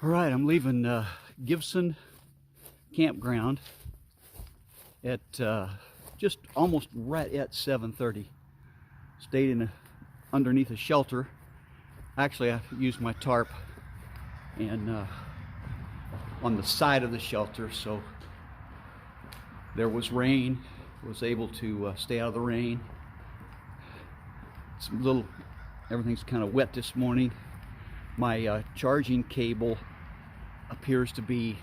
All right, I'm leaving Gibson Campground at just almost right at 7:30. Stayed underneath a shelter. Actually, I used my tarp and on the side of the shelter, so there was rain. Was able to stay out of the rain. Everything's kind of wet this morning. My charging cable appears to be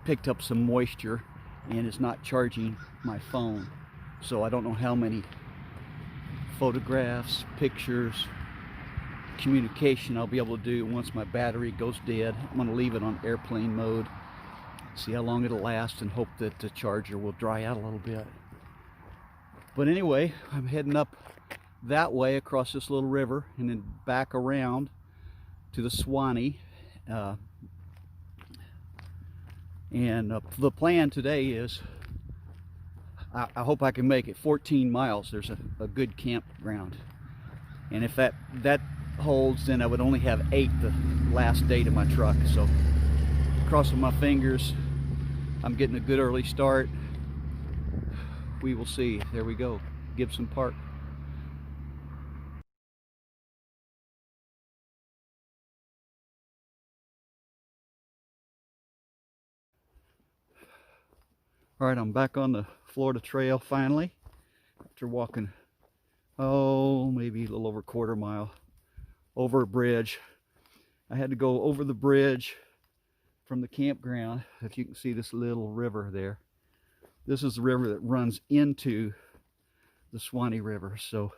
picked up some moisture and is not charging my phone. So I don't know how many photographs, pictures, communication I'll be able to do once my battery goes dead. I'm going to leave it on airplane mode, see how long it'll last, and hope that the charger will dry out a little bit. But anyway, I'm heading up that way across this little river and then back around to the Suwannee. The plan today is I hope I can make it 14 miles. There's a good campground, and if that holds, then I would only have 8 the last day to my truck. So crossing my fingers, I'm getting a good early start. We will see. There we go, Gibson Park. All right, I'm back on the Florida Trail finally, after walking, maybe a little over a quarter mile, over a bridge. I had to go over the bridge from the campground. If you can see this little river there, this is the river that runs into the Suwannee River. So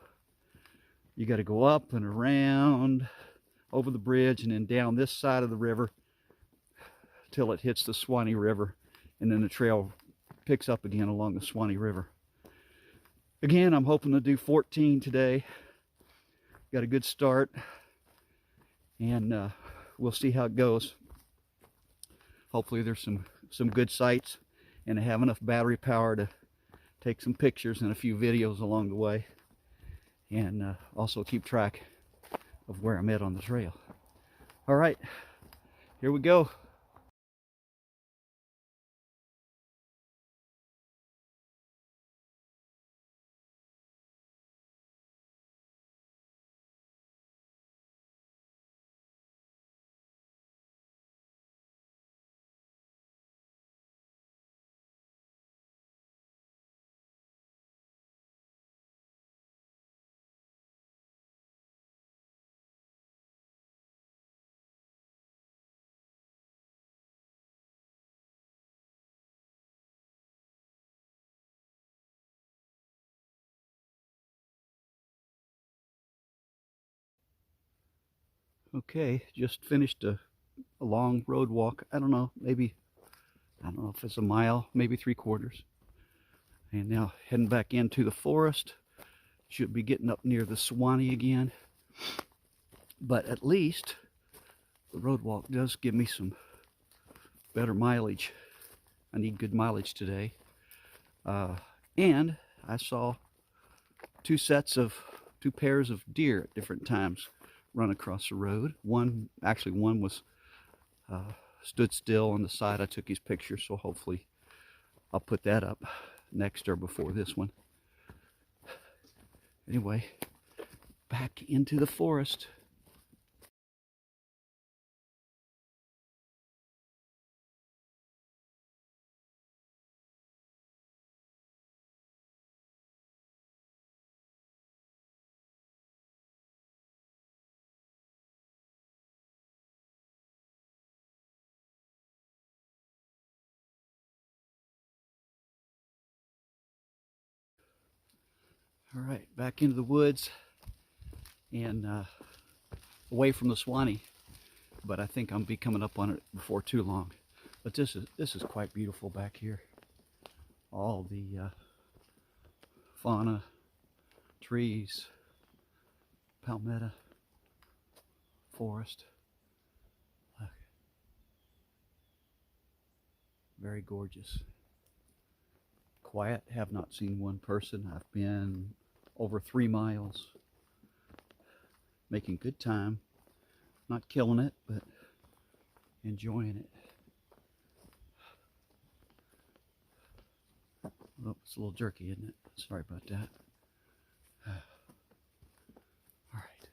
you got to go up and around, over the bridge, and then down this side of the river till it hits the Suwannee River, and then the trail picks up again along the Suwannee River. Again, I'm hoping to do 14 today. Got a good start, and we'll see how it goes. Hopefully there's some good sights, and I have enough battery power to take some pictures and a few videos along the way, and also keep track of where I'm at on the trail. All right, here we go. Okay, just finished a long road walk. I don't know if it's a mile, maybe 3/4. And now heading back into the forest. Should be getting up near the Suwannee again. But at least the road walk does give me some better mileage. I need good mileage today. And I saw two pairs of deer at different times run across the road. One was stood still on the side. I took his picture, so hopefully I'll put that up next or before this one. Anyway, back into the forest. All right, back into the woods and away from the Suwannee, but I think I'll be coming up on it before too long. But this is quite beautiful back here. All the fauna, trees, palmetto, forest. Look. Very gorgeous. Quiet, have not seen one person. I've been over 3 miles, making good time. Not killing it, but enjoying it. Oh, it's a little jerky, isn't it? Sorry about that. All right.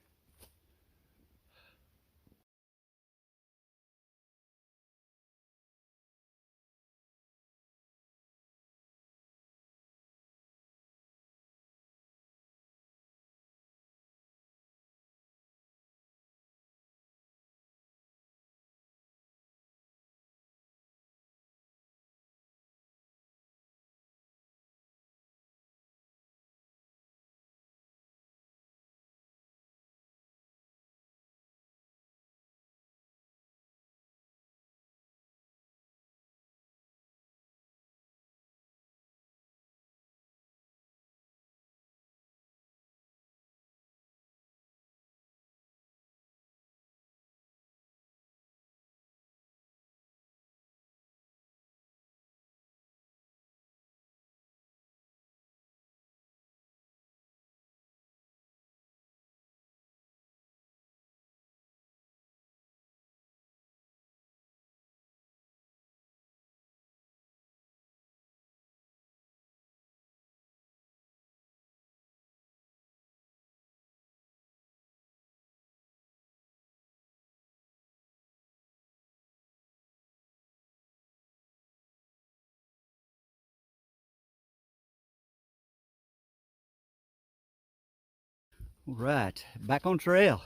All right, back on trail.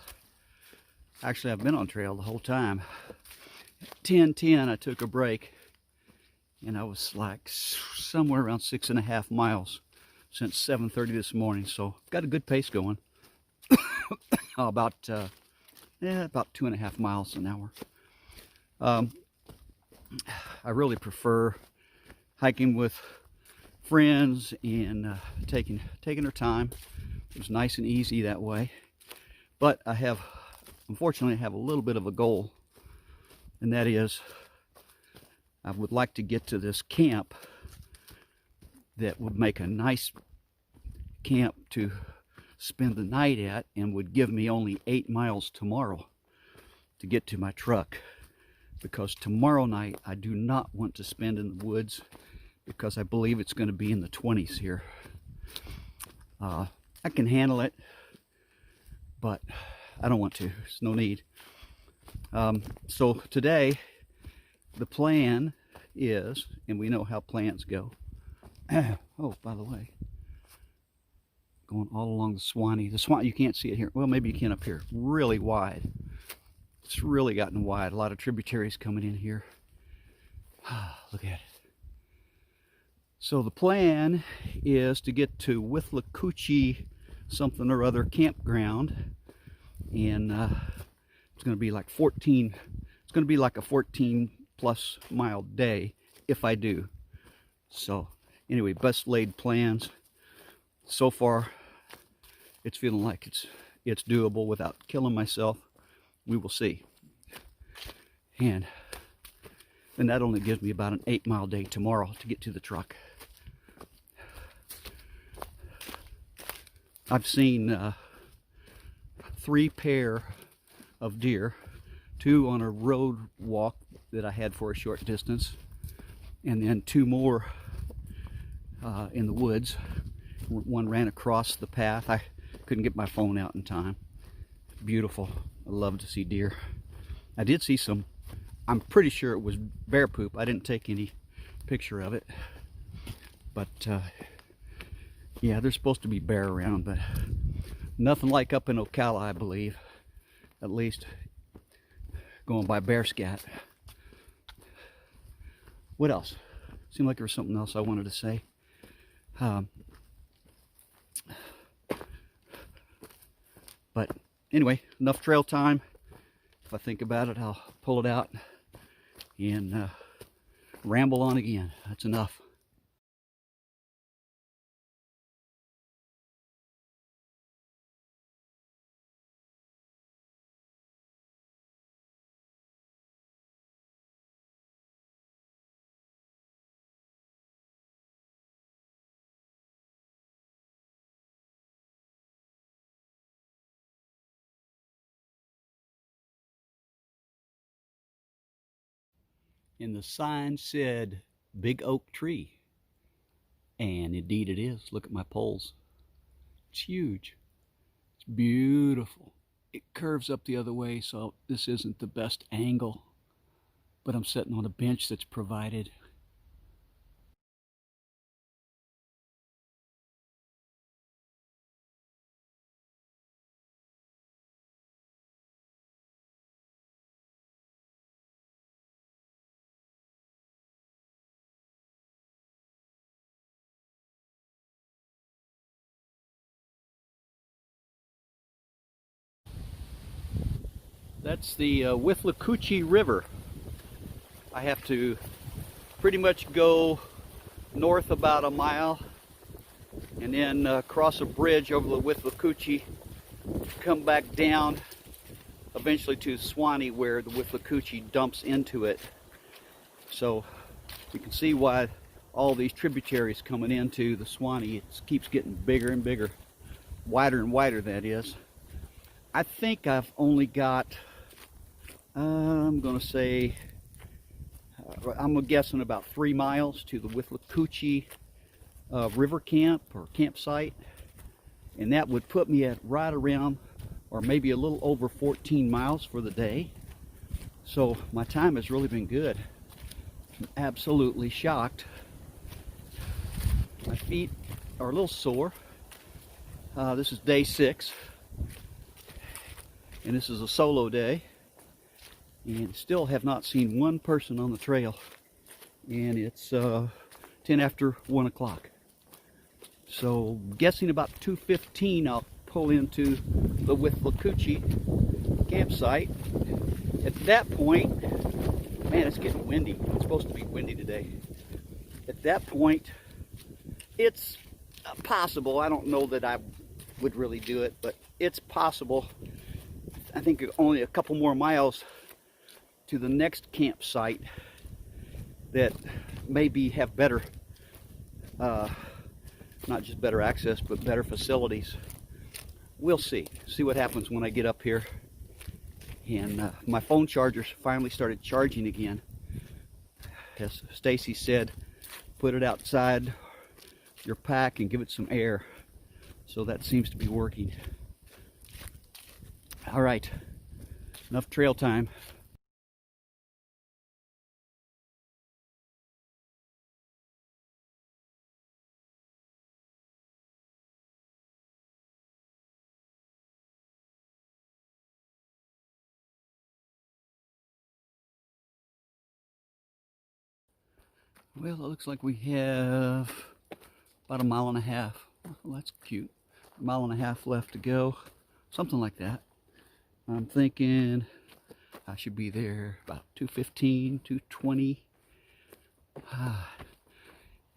Actually, I've been on trail the whole time. 10:10, I took a break, and I was like somewhere around 6.5 miles since 7:30 this morning. So got a good pace going. About 2.5 miles an hour. I really prefer hiking with friends and taking our time. It was nice and easy that way. But unfortunately, I have a little bit of a goal, and that is I would like to get to this camp that would make a nice camp to spend the night at and would give me only 8 miles tomorrow to get to my truck. Because tomorrow night I do not want to spend in the woods because I believe it's going to be in the 20s here. I can handle it, but I don't want to. There's no need. So today, the plan is, and we know how plans go. Oh, by the way, going all along the Suwannee. The Suwannee, you can't see it here. Well, maybe you can up here. Really wide. It's really gotten wide. A lot of tributaries coming in here. Look at it. So the plan is to get to Withlacoochee something or other campground, and it's going to be like 14. It's going to be like a 14+ mile day if I do. So anyway, best laid plans. So far, it's feeling like it's doable without killing myself. We will see. And that only gives me about an 8-mile day tomorrow to get to the truck. I've seen 3 pair of deer, 2 on a road walk that I had for a short distance, and then 2 more in the woods. One ran across the path. I couldn't get my phone out in time. Beautiful. I love to see deer. I did see some, I'm pretty sure it was bear poop. I didn't take any picture of it, but yeah, there's supposed to be bear around, but nothing like up in Ocala, I believe. At least going by bear scat. What else? Seemed like there was something else I wanted to say. But anyway, enough trail time. If I think about it, I'll pull it out and ramble on again. That's enough. And the sign said Big Oak Tree. And indeed it is. Look at my poles. It's huge. It's beautiful. It curves up the other way, so this isn't the best angle. But I'm sitting on a bench that's provided. That's the Withlacoochee River. I have to pretty much go north about a mile and then cross a bridge over the Withlacoochee, come back down eventually to Suwannee where the Withlacoochee dumps into it. So you can see why all these tributaries coming into the Suwannee, it keeps getting bigger and bigger, wider and wider, that is. I think I've only got, I'm guessing about 3 miles to the Withlacoochee river camp or campsite, and that would put me at right around or maybe a little over 14 miles for the day. So my time has really been good. I'm absolutely shocked. My feet are a little sore. This is day 6, and this is a solo day, and still have not seen one person on the trail, and it's 10 after 1 o'clock. So guessing about 2:15 I'll pull into the Withlacoochee campsite. At that point, man, it's getting windy. It's supposed to be windy today. At that point, it's possible. I don't know that I would really do it, but it's possible. I think only a couple more miles to the next campsite that maybe have better, not just better access, but better facilities. We'll see what happens when I get up here. And my phone chargers finally started charging again. As Stacey said, put it outside your pack and give it some air. So that seems to be working. All right, enough trail time. Well, it looks like we have about a mile and a half. Well, that's cute. A mile and a half left to go, something like that. I'm thinking I should be there about 2:15, 2:20.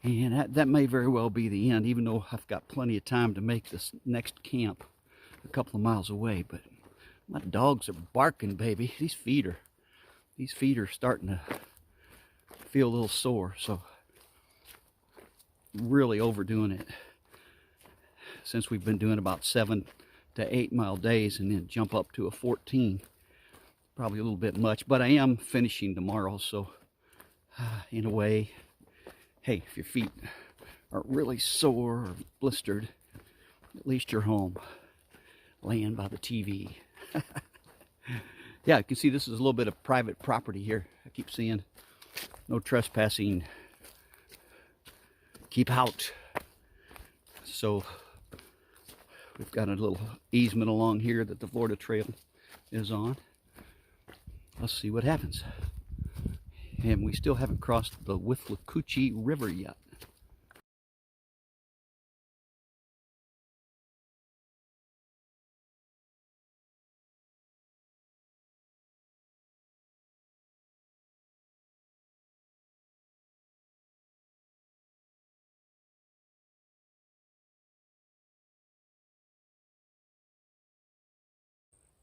And that may very well be the end, even though I've got plenty of time to make this next camp a couple of miles away. But my dogs are barking, baby. These feet are starting to feel a little sore, so really overdoing it since we've been doing about 7 to 8 mile days and then jump up to a 14. Probably a little bit much, but I am finishing tomorrow, so in a way, hey, if your feet are really sore or blistered, at least you're home laying by the TV. Yeah, you can see this is a little bit of private property here. I keep seeing no trespassing, keep out. So we've got a little easement along here that the Florida Trail is on. Let's see what happens. And we still haven't crossed the Withlacoochee River yet.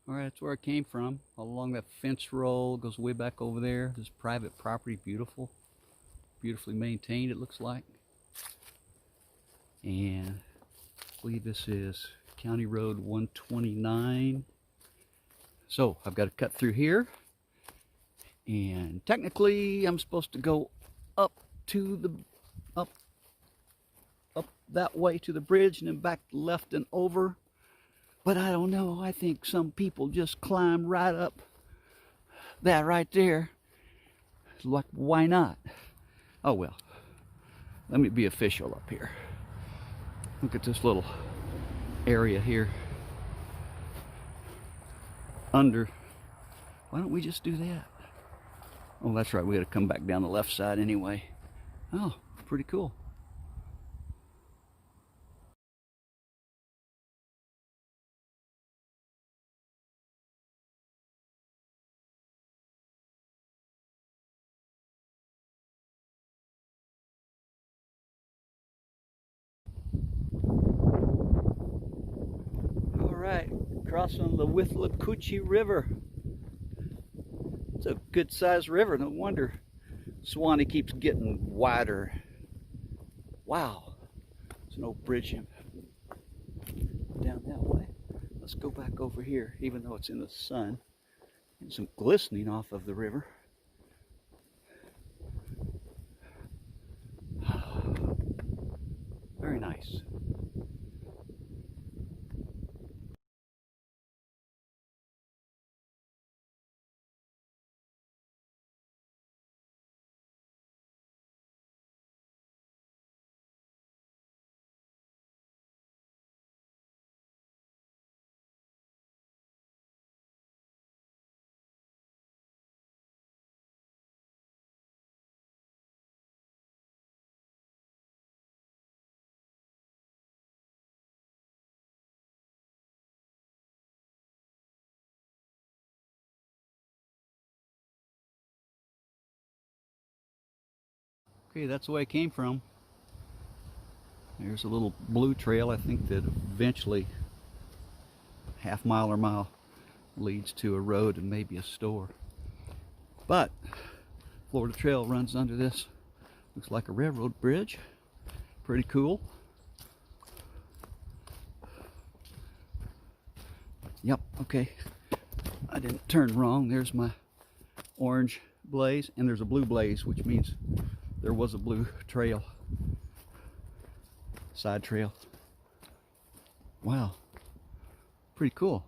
All right, that's where I came from. All along that fence row, goes way back over there. This private property, beautiful, beautifully maintained, it looks like. And I believe this is County Road 129. So I've got to cut through here And technically I'm supposed to go up to the up that way to the bridge and then back left and over. But I don't know. I think some people just climb right up that right there. Like, why not? Oh well. Let me be official up here. Look at this little area here. Under. Why don't we just do that? Oh, that's right. We got to come back down the left side anyway. Oh, pretty cool. All right, crossing the Withlacoochee River. It's a good-sized river. No wonder Suwannee keeps getting wider. Wow, there's no bridge down that way. Let's go back over here, even though it's in the sun. And some glistening off of the river. Very nice. Okay, that's the way I came from. There's a little blue trail, I think, that eventually half mile or mile leads to a road and maybe a store. But Florida Trail runs under this. Looks like a railroad bridge. Pretty cool. Yep, okay. I didn't turn wrong. There's my orange blaze, and there's a blue blaze, which means there was a blue trail. Side trail. Wow. Pretty cool.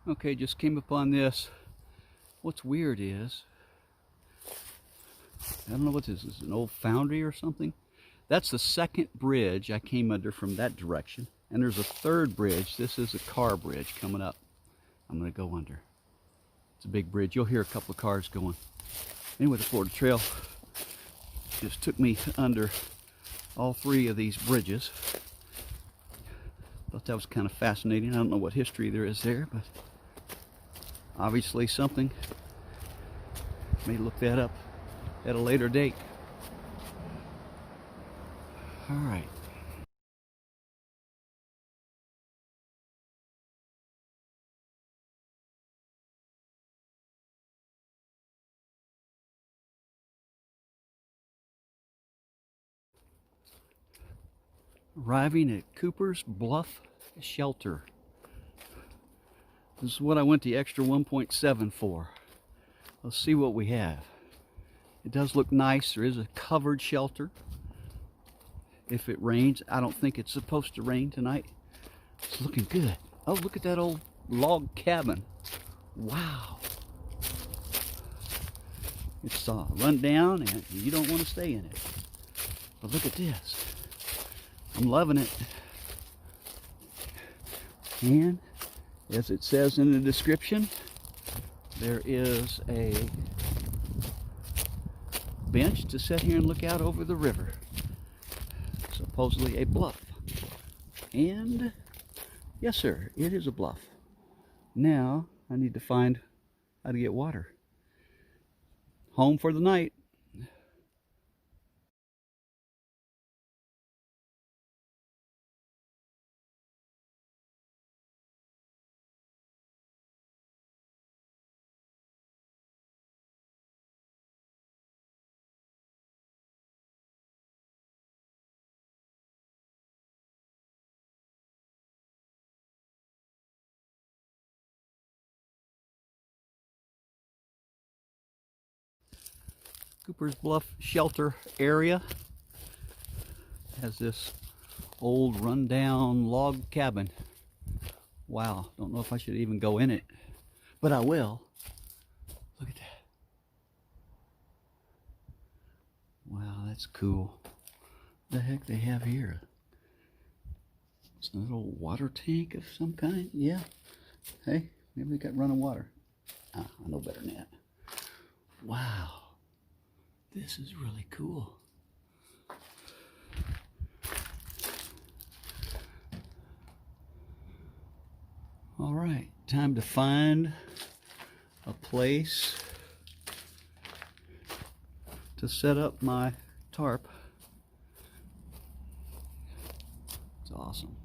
Okay, just came upon this. What's weird is, I don't know what this is, an old foundry or something? That's the second bridge I came under from that direction. And there's a third bridge. This is a car bridge coming up. I'm going to go under. It's a big bridge. You'll hear a couple of cars going. Anyway, the Florida Trail just took me under all three of these bridges. Thought that was kind of fascinating. I don't know what history there is there, but obviously something. May look that up at a later date. All right. Arriving at Coopers Bluff Shelter. This is what I went the extra 1.7 for. Let's see what we have. It does look nice. There is a covered shelter. If it rains, I don't think it's supposed to rain tonight. It's looking good. Oh, look at that old log cabin. Wow. It's run down and you don't want to stay in it. But look at this. I'm loving it. And as it says in the description, there is a bench to sit here and look out over the river. Supposedly a bluff. And yes, sir, it is a bluff. Now I need to find how to get water. Home for the night. Coopers Bluff shelter area has this old rundown log cabin. Wow, don't know if I should even go in it, but I will. Look at that. Wow, that's cool. What the heck they have here? It's a little water tank of some kind. Yeah. Hey, maybe they got running water. I know better than that. Wow. This is really cool. All right, time to find a place to set up my tarp. It's awesome.